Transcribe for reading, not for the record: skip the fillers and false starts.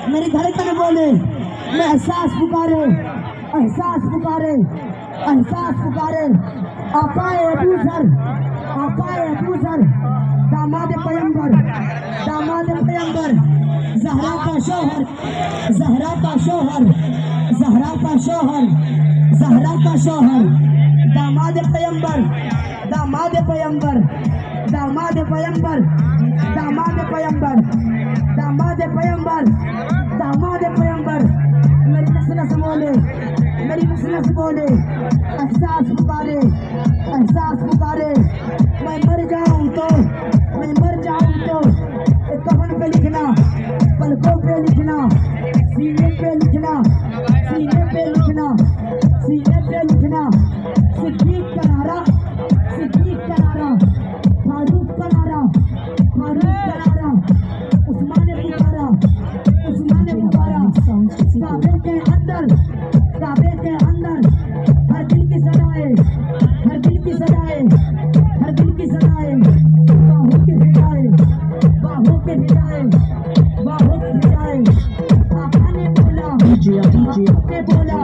मेरी धड़कन बोले, मैं एहसास पुकारे, एहसास पुकारे, एहसास पुकारे। आकाए अबू सर, आकाए अबू सर, दामाद पैगंबर, दामाद पैगंबर, जहरा का शौहर, जहरा का शौहर, जहरा का शौहर, जहरा का शौहर, दामाद पैगंबर, दामाद पैगंबर, दामाद पैगंबर, दामाद पैगंबर, दामाद पैगंबर, दामाद पैगंबर। मेरी नस्ल बोले, मेरी नस्ल बोले, एहसास पुकारे, एहसास पुकारे। मैं मर जाऊं तो, मैं मर जाऊं तो एक कफन पे लिखना, पलकों पे लिखना, सीने पे लिखना, सीने पे लिखना, सीने पे लिखना। सिद्दीक करारा, सिद्दीक करारा, फारूक करारा, फारूक करारा, उस्मान पुकारा, उस्मान पुकारा। काबे के अंदर, काबे के अंदर हर दिल की सदाएं, हर दिल की सदाएं, हर दिल की सदाएं। बाहों के फिदाएं, बाहों के फिदाएं, बाहों के फिदाएं। आका ने बोला, आका ने बोला,